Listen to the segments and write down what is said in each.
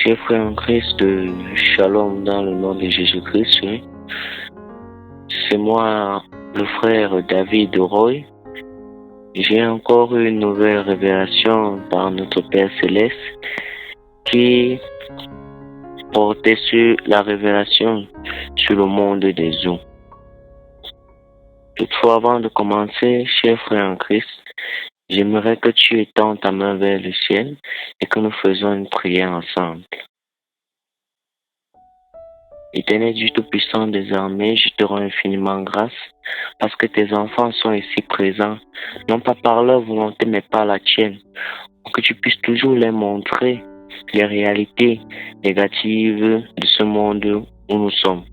Chers frères en Christ, shalom dans le nom de Jésus-Christ. C'est moi, le frère David Roy. J'ai encore une nouvelle révélation par notre Père Céleste qui portait sur la révélation sur le monde des eaux. Toutefois, avant de commencer, chers frères en Christ, j'aimerais que tu étends ta main vers le ciel et que nous faisions une prière ensemble. Éternel Dieu Tout-Puissant des armées, je te rends infiniment grâce parce que tes enfants sont ici présents, non pas par leur volonté mais par la tienne, pour que tu puisses toujours leur montrer les réalités négatives de ce monde où nous sommes.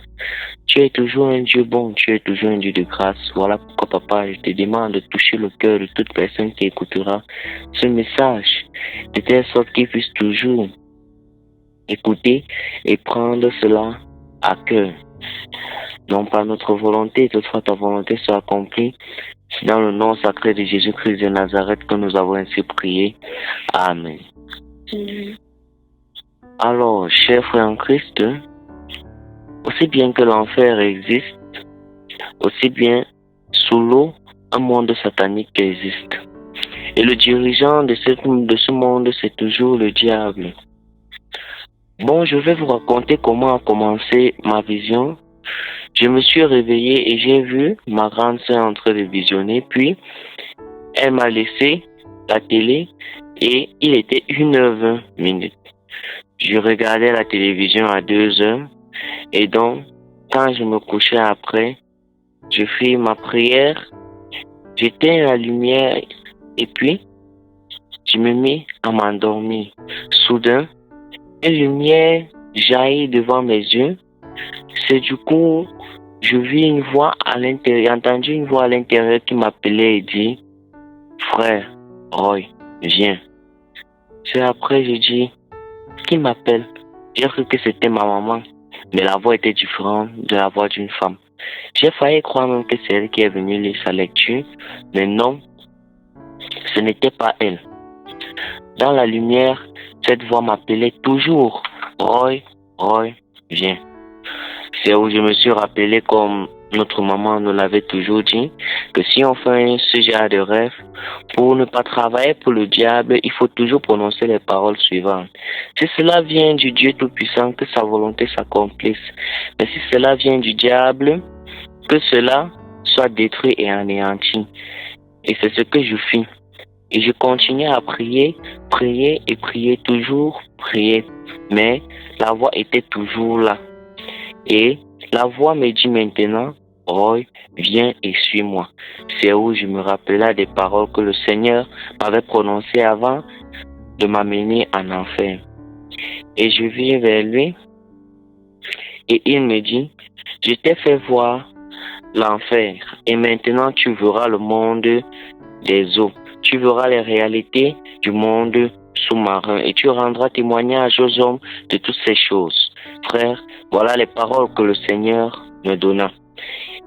Tu es toujours un Dieu bon, tu es toujours un Dieu de grâce. Voilà pourquoi, Papa, je te demande de toucher le cœur de toute personne qui écoutera ce message, de telle sorte qu'ils puissent toujours écouter et prendre cela à cœur. Non pas notre volonté, toutefois ta volonté soit accomplie. C'est dans le nom sacré de Jésus-Christ de Nazareth que nous avons ainsi prié. Amen. Alors, chers frères en Christ, aussi bien que l'enfer existe, aussi bien sous l'eau, un monde satanique existe. Et le dirigeant de ce monde, c'est toujours le diable. Bon, je vais vous raconter comment a commencé ma vision. Je me suis réveillé et j'ai vu ma grande sœur en train de visionner. Puis, elle m'a laissé la télé et il était 1h20. Je regardais la télévision à 2h. Et donc, quand je me couchais après, je fis ma prière, j'éteins la lumière et puis, je me mis à m'endormir. Soudain, une lumière jaillit devant mes yeux. C'est du coup, je vis une voix à l'intérieur, entendu une voix à l'intérieur qui m'appelait et dit, frère, Roy, viens. C'est après, je dis, qui m'appelle? J'ai cru que c'était ma maman, mais la voix était différente de la voix d'une femme. J'ai failli croire même que c'est elle qui est venue lire sa lecture, mais non, ce n'était pas elle. Dans la lumière, cette voix m'appelait toujours, Roy, Roy, viens. C'est où je me suis rappelé comme notre maman nous l'avait toujours dit, que si on fait ce genre de rêve, pour ne pas travailler pour le diable, il faut toujours prononcer les paroles suivantes. Si cela vient du Dieu Tout-Puissant, que sa volonté s'accomplisse. Mais si cela vient du diable, que cela soit détruit et anéanti. Et c'est ce que je fis. Et je continuais à prier, prier et prier, toujours prier. Mais la voix était toujours là. Et la voix me dit maintenant, Roy, viens et suis-moi. C'est où je me rappelais des paroles que le Seigneur m'avait prononcées avant de m'amener en enfer. Et je vis vers lui et il me dit, je t'ai fait voir l'enfer et maintenant tu verras le monde des eaux. Tu verras les réalités du monde sous-marin et tu rendras témoignage aux hommes de toutes ces choses. Frère, voilà les paroles que le Seigneur me donna.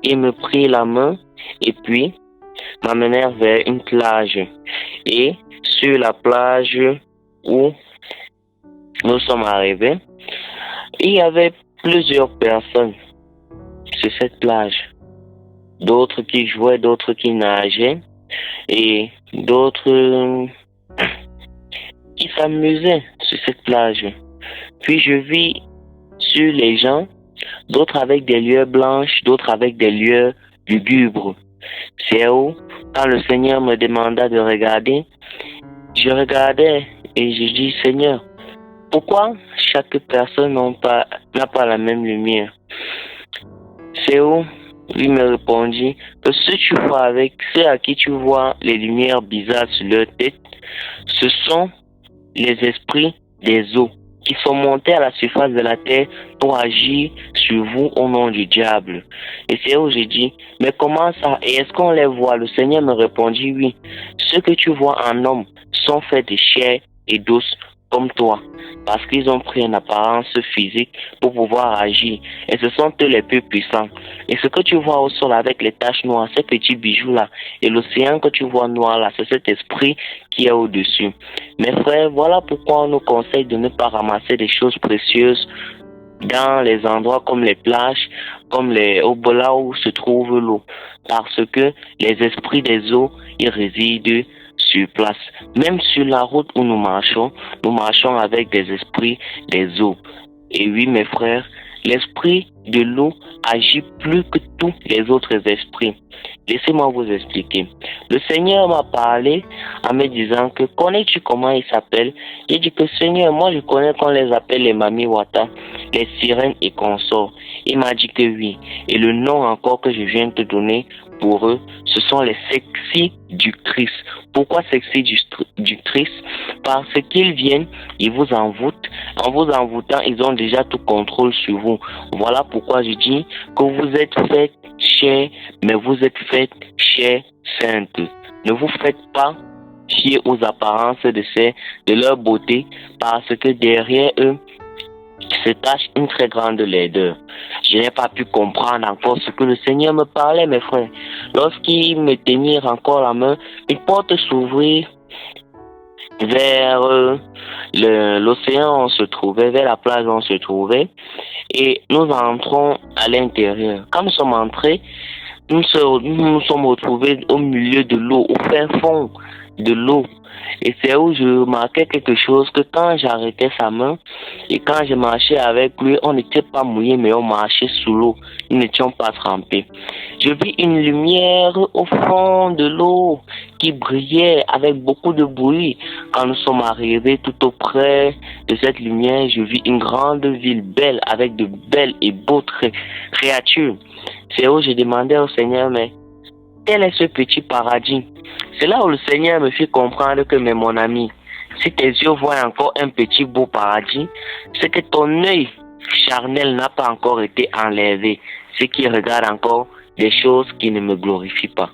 Il me prit la main et puis m'amenèrent vers une plage. Et sur la plage où nous sommes arrivés, il y avait plusieurs personnes sur cette plage. D'autres qui jouaient, d'autres qui nageaient et d'autres qui s'amusaient sur cette plage. Puis je vis sur les gens, d'autres avec des lueurs blanches, d'autres avec des lueurs lugubres. C'est où, quand le Seigneur me demanda de regarder, je regardais et je dis, Seigneur, pourquoi chaque personne n'a pas la même lumière? C'est où lui me répondit que ceux à qui tu vois les lumières bizarres sur leur tête, ce sont les esprits des eaux qui sont montés à la surface de la terre pour agir sur vous au nom du diable. Et c'est où j'ai dit, mais comment ça? Et est-ce qu'on les voit? Le Seigneur me répondit, oui. Ceux que tu vois en homme sont faits de chair et d'os comme toi, parce qu'ils ont pris une apparence physique pour pouvoir agir. Et ce sont eux les plus puissants. Et ce que tu vois au sol avec les taches noires, ces petits bijoux-là, et l'océan que tu vois noir là, c'est cet esprit qui est au-dessus. Mes frères, voilà pourquoi on nous conseille de ne pas ramasser des choses précieuses dans les endroits comme les plages, comme là où se trouve l'eau. Parce que les esprits des eaux, ils résident sur place. Même sur la route où nous marchons avec des esprits des eaux. Et oui, mes frères, l'esprit de l'eau agit plus que tous les autres esprits. Laissez-moi vous expliquer. Le Seigneur m'a parlé en me disant que connais-tu comment il s'appelle? J'ai dit que Seigneur, moi je connais qu'on les appelle les Mami Wata, les sirènes et consorts. Il m'a dit que oui. Et le nom encore que je viens de te donner pour eux, ce sont les sexiductrices. Pourquoi sexiductrices? Parce qu'ils viennent, ils vous envoûtent. En vous envoûtant, ils ont déjà tout contrôle sur vous. Voilà pourquoi je dis que vous êtes faites chères, mais vous êtes faites chères saintes. Ne vous faites pas fier aux apparences de leur beauté, parce que derrière eux se cache une très grande laideur. Je n'ai pas pu comprendre encore ce que le Seigneur me parlait, mes frères. Lorsqu'il me tenait encore la main, une porte s'ouvrit vers l'océan où on se trouvait, vers la plage où on se trouvait, et nous entrons à l'intérieur. Quand nous sommes entrés, nous sommes retrouvés au milieu de l'eau, au fin fond de l'eau. Et c'est où je remarquais quelque chose, que quand j'arrêtais sa main et quand je marchais avec lui, on n'était pas mouillé, mais on marchait sous l'eau. Nous n'étions pas trempés. Je vis une lumière au fond de l'eau qui brillait avec beaucoup de bruit. Quand nous sommes arrivés tout auprès de cette lumière, je vis une grande ville belle avec de belles et beaux créatures. C'est où j'ai demandé au Seigneur, mais quel est ce petit paradis? C'est là où le Seigneur me fit comprendre que, mais mon ami, si tes yeux voient encore un petit beau paradis, c'est que ton œil charnel n'a pas encore été enlevé. C'est qu'il regarde encore des choses qui ne me glorifient pas.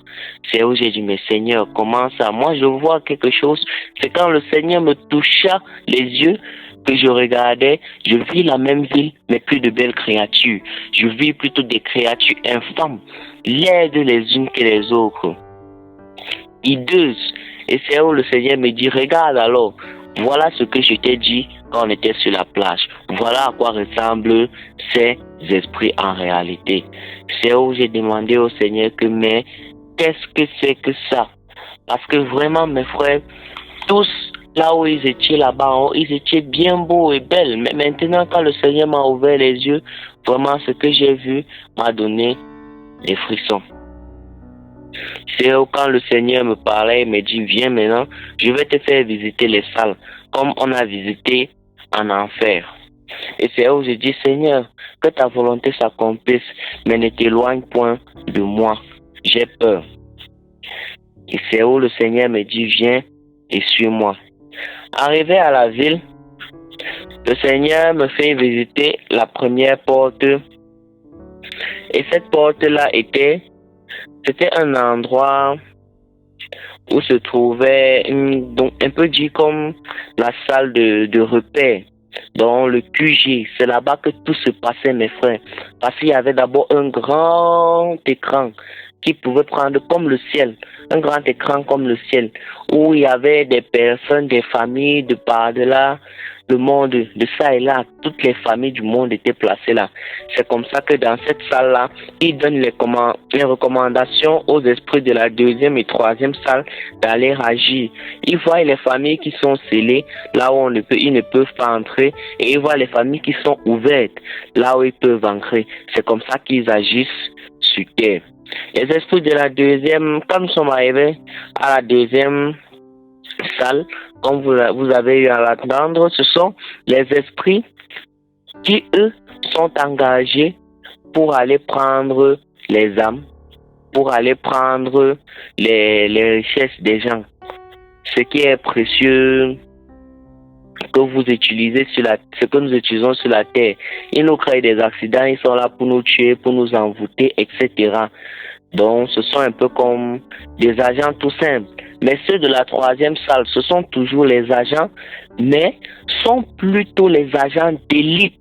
C'est où j'ai dit, mais Seigneur, comment ça? Moi, je vois quelque chose. C'est quand le Seigneur me toucha les yeux que je regardais, je vis la même ville, mais plus de belles créatures. Je vis plutôt des créatures infâmes, laides les unes que les autres, hideuses. Et c'est où le Seigneur me dit, regarde alors, voilà ce que je t'ai dit quand on était sur la plage. Voilà à quoi ressemblent ces esprits en réalité. C'est où j'ai demandé au Seigneur que, mais qu'est-ce que c'est que ça? Parce que vraiment, mes frères, tous là où ils étaient là-bas, ils étaient bien beaux et belles. Mais maintenant, quand le Seigneur m'a ouvert les yeux, vraiment ce que j'ai vu m'a donné des frissons. C'est quand le Seigneur me parlait, il me dit, viens maintenant, je vais te faire visiter les salles, comme on a visité en enfer. Et c'est où je dis, Seigneur, que ta volonté s'accomplisse, mais ne t'éloigne point de moi. J'ai peur. Et c'est où le Seigneur me dit, viens et suis-moi. Arrivé à la ville, le Seigneur me fait visiter la première porte. Et cette porte-là c'était un endroit où se trouvait donc un peu dit comme la salle de repère, dans le QG. C'est là-bas que tout se passait, mes frères. Parce qu'il y avait d'abord un grand écran qui pouvait prendre comme le ciel, un grand écran comme le ciel, où il y avait des personnes, des familles de par-delà le monde, de ça et là, toutes les familles du monde étaient placées là. C'est comme ça que dans cette salle-là, ils donnent les recommandations aux esprits de la deuxième et troisième salle d'aller agir. Ils voient les familles qui sont scellées, là où ils ne peuvent pas entrer, et ils voient les familles qui sont ouvertes, là où ils peuvent entrer. C'est comme ça qu'ils agissent sur terre. Les esprits de la deuxième, quand nous sommes arrivés à la deuxième salle, comme vous avez eu à l'entendre, ce sont les esprits qui, eux, sont engagés pour aller prendre les âmes, pour aller prendre les richesses des gens. Ce qui est précieux que vous utilisez ce que nous utilisons sur la terre. Ils nous créent des accidents, ils sont là pour nous tuer, pour nous envoûter, etc. Donc, ce sont un peu comme des agents tout simples. Mais ceux de la troisième salle, ce sont toujours les agents, mais sont plutôt les agents d'élite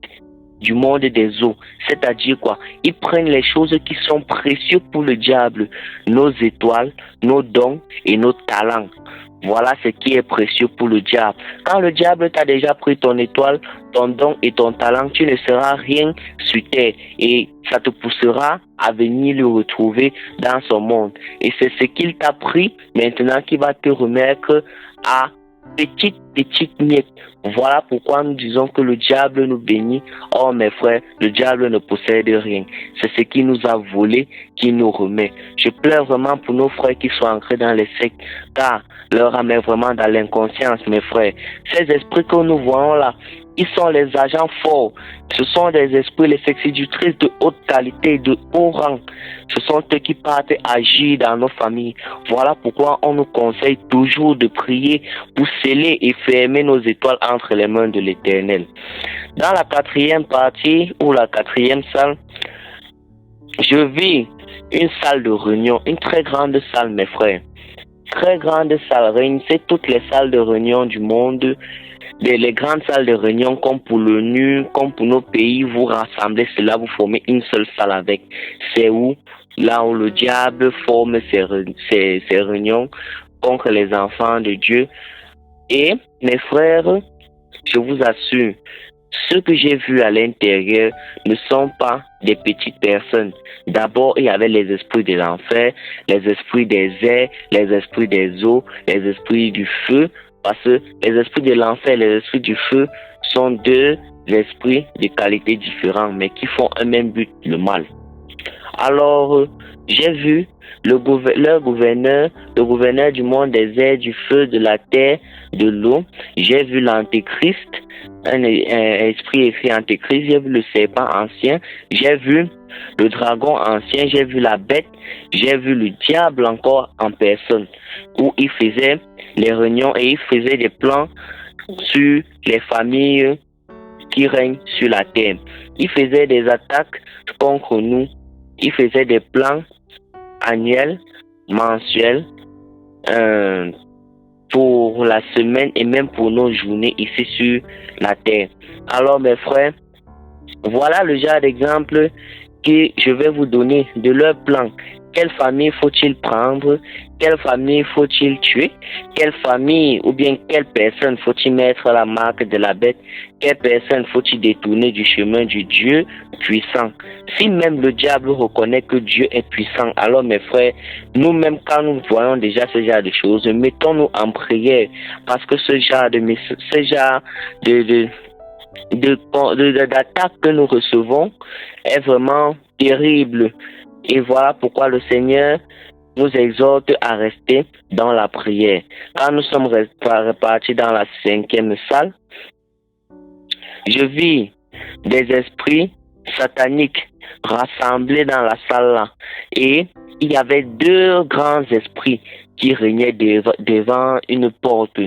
du monde des eaux. C'est-à-dire quoi? Ils prennent les choses qui sont précieuses pour le diable, nos étoiles, nos dons et nos talents. Voilà ce qui est précieux pour le diable. Quand le diable t'a déjà pris ton étoile, ton don et ton talent, tu ne seras rien sur terre et ça te poussera à venir le retrouver dans son monde. Et c'est ce qu'il t'a pris maintenant qui va te remettre à petite miette. Voilà pourquoi nous disons que le diable nous bénit. Oh mes frères, le diable ne possède rien. C'est ce qui nous a volé, qui nous remet. Je pleure vraiment pour nos frères qui sont ancrés dans les sectes, car leur âme est vraiment dans l'inconscience, mes frères. Ces esprits que nous voyons là, ils sont les agents forts. Ce sont des esprits, les exécutrices de haute qualité, de haut rang. Ce sont eux qui partent agir dans nos familles. Voilà pourquoi on nous conseille toujours de prier pour sceller et fermer nos étoiles entre les mains de l'Éternel. Dans la quatrième partie, ou la quatrième salle, je vis une salle de réunion, une très grande salle, mes frères. Très grande salle, réunissez toutes les salles de réunion du monde. Les grandes salles de réunion comme pour l'ONU, comme pour nos pays, vous rassemblez cela, vous formez une seule salle avec. C'est où? Là où le diable forme ses réunions contre les enfants de Dieu. Et mes frères, je vous assure, ceux que j'ai vus à l'intérieur ne sont pas des petites personnes. D'abord, il y avait les esprits de l'enfer, les esprits des airs, les esprits des eaux, les esprits du feu. Parce que les esprits de l'enfer et les esprits du feu sont deux esprits de qualité différentes, mais qui font un même but, le mal. Alors, j'ai vu le gouverneur du monde des airs, du feu, de la terre, de l'eau. J'ai vu l'antéchrist, un esprit écrit antéchrist. J'ai vu le serpent ancien. J'ai vu le dragon ancien. J'ai vu la bête. J'ai vu le diable encore en personne, où il faisait les réunions et il faisait des plans sur les familles qui règnent sur la terre. Il faisait des attaques contre nous. Il faisait des plans annuels, mensuels, pour la semaine et même pour nos journées ici sur la terre. Alors mes frères, voilà le genre d'exemple que je vais vous donner de leur plan. Quelle famille faut-il prendre? Quelle famille faut-il tuer? Quelle famille ou bien quelle personne faut-il mettre à la marque de la bête? Quelle personne faut-il détourner du chemin du Dieu puissant? Si même le diable reconnaît que Dieu est puissant, alors mes frères, nous-mêmes quand nous voyons déjà ce genre de choses, mettons-nous en prière, parce que ce genre d'attaque que nous recevons est vraiment terrible. Et voilà pourquoi le Seigneur nous exhorte à rester dans la prière. Quand nous sommes repartis dans la cinquième salle, je vis des esprits sataniques rassemblés dans la salle là. Et il y avait deux grands esprits qui régnaient devant une porte.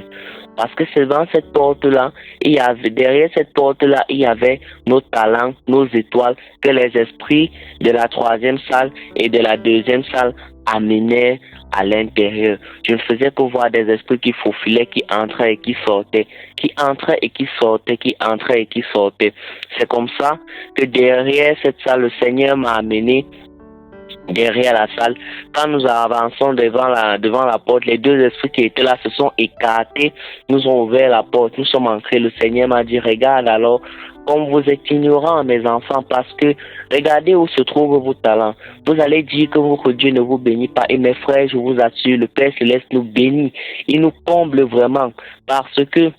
Parce que c'est dans cette porte-là, derrière cette porte-là, il y avait nos talents, nos étoiles, que les esprits de la troisième salle et de la deuxième salle amenaient à l'intérieur. Je ne faisais que voir des esprits qui faufilaient, qui entraient et qui sortaient, qui entraient et qui sortaient, qui entraient et qui sortaient. C'est comme ça que derrière cette salle, le Seigneur m'a amené derrière la salle. Quand nous avançons devant la porte, les deux esprits qui étaient là se sont écartés, nous ont ouvert la porte, nous sommes entrés. Le Seigneur m'a dit, regarde alors, comme vous êtes ignorants, mes enfants, parce que regardez où se trouvent vos talents. Vous allez dire que Dieu ne vous bénit pas. Et mes frères, je vous assure, le Père Céleste nous bénit. Il nous comble vraiment, parce que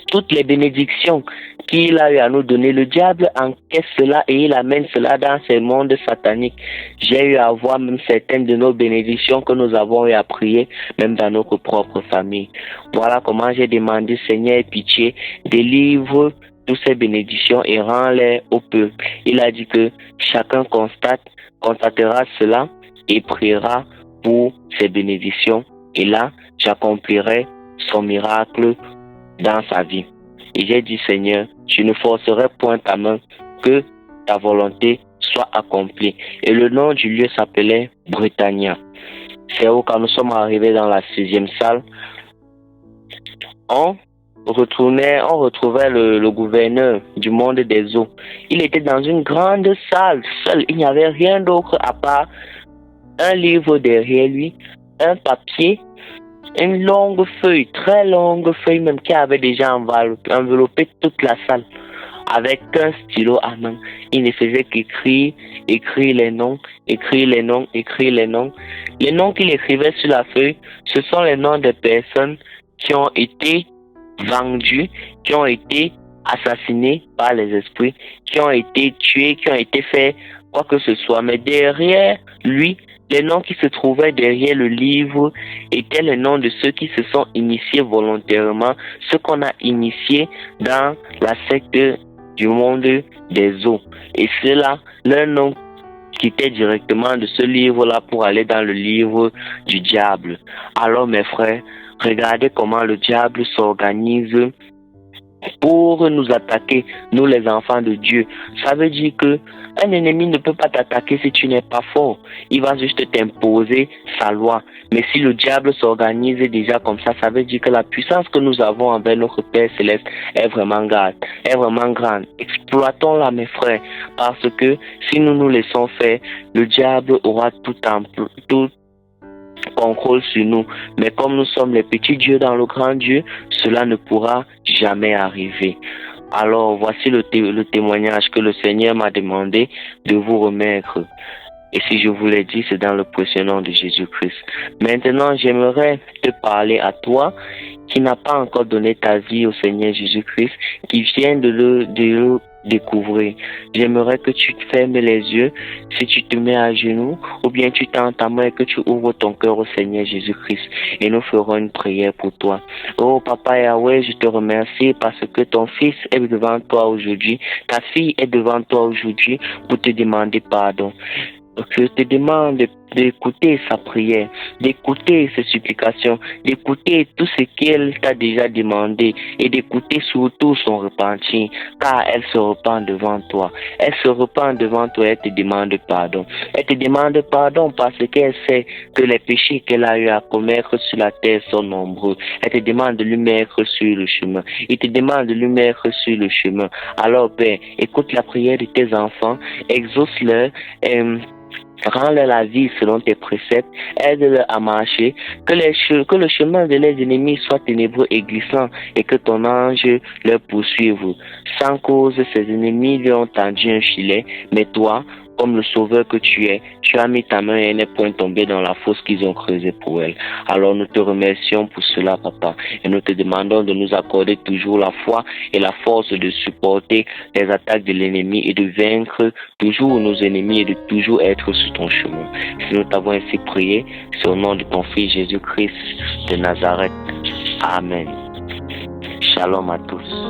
toutes les bénédictions qu'il a eu à nous donner, le diable encaisse cela et il amène cela dans ces mondes sataniques. J'ai eu à voir même certaines de nos bénédictions que nous avons eu à prier, même dans notre propre famille. Voilà comment j'ai demandé, Seigneur, pitié, délivre toutes ces bénédictions et rends-les au peuple. Il a dit que chacun constatera cela et priera pour ces bénédictions. Et là, j'accomplirai son miracle dans sa vie. Et j'ai dit, Seigneur, je ne forcerai point ta main, que ta volonté soit accomplie. Et le nom du lieu s'appelait Britannia. C'est où quand nous sommes arrivés dans la 6e salle, on retrouvait le gouverneur du monde des eaux. Il était dans une grande salle, seul. Il n'y avait rien d'autre à part un livre derrière lui, un papier, une longue feuille, très longue feuille même, qui avait déjà enveloppé toute la salle. Avec un stylo à main, il ne faisait qu'écrire les noms. Les noms qu'il écrivait sur la feuille, ce sont les noms des personnes qui ont été vendues, qui ont été assassinées par les esprits, qui ont été tuées, qui ont été fait quoi que ce soit. Mais derrière lui, les noms qui se trouvaient derrière le livre étaient les noms de ceux qui se sont initiés volontairement, ceux qu'on a initiés dans la secte du monde des eaux. Et ceux-là, leur nom quittait directement de ce livre-là pour aller dans le livre du diable. Alors mes frères, regardez comment le diable s'organise pour nous attaquer, nous les enfants de Dieu. Ça veut dire que un ennemi ne peut pas t'attaquer si tu n'es pas fort. Il va juste t'imposer sa loi. Mais si le diable s'organise déjà comme ça veut dire que la puissance que nous avons envers notre Père Céleste est vraiment grande. Exploitons-la, mes frères, parce que si nous nous laissons faire, le diable aura tout contrôle sur nous. Mais comme nous sommes les petits dieux dans le grand Dieu, cela ne pourra jamais arriver. Alors voici le témoignage que le Seigneur m'a demandé de vous remettre. Et si je vous l'ai dit, c'est dans le précieux nom de Jésus-Christ. Maintenant, j'aimerais te parler à toi qui n'as pas encore donné ta vie au Seigneur Jésus-Christ, qui vient de le découvrir. J'aimerais que tu fermes les yeux, si tu te mets à genoux, ou bien tu tends ta main et que tu ouvres ton cœur au Seigneur Jésus-Christ. Et nous ferons une prière pour toi. Oh Papa Yahweh, je te remercie parce que ton fils est devant toi aujourd'hui, ta fille est devant toi aujourd'hui pour te demander pardon. Je te demande d'écouter sa prière, d'écouter ses supplications, d'écouter tout ce qu'elle t'a déjà demandé et d'écouter surtout son repentir, car elle se repent devant toi. Elle se repent devant toi et elle te demande pardon. Elle te demande pardon parce qu'elle sait que les péchés qu'elle a eu à commettre sur la terre sont nombreux. Elle te demande de lui mettre sur le chemin. Il te demande de lui mettre sur le chemin. Alors Père, écoute la prière de tes enfants, exauce-leur, rends-leur la vie selon tes préceptes, aide-leur à marcher, que le chemin de leurs ennemis soit ténébreux et glissant et que ton ange leur poursuive. Sans cause, ces ennemis lui ont tendu un filet, mais toi, comme le sauveur que tu es, tu as mis ta main et elle n'est point tombée dans la fosse qu'ils ont creusée pour elle. Alors nous te remercions pour cela, Papa, et nous te demandons de nous accorder toujours la foi et la force de supporter les attaques de l'ennemi et de vaincre toujours nos ennemis et de toujours être sur ton chemin. Si nous t'avons ainsi prié, c'est au nom de ton Fils Jésus-Christ de Nazareth. Amen. Shalom à tous.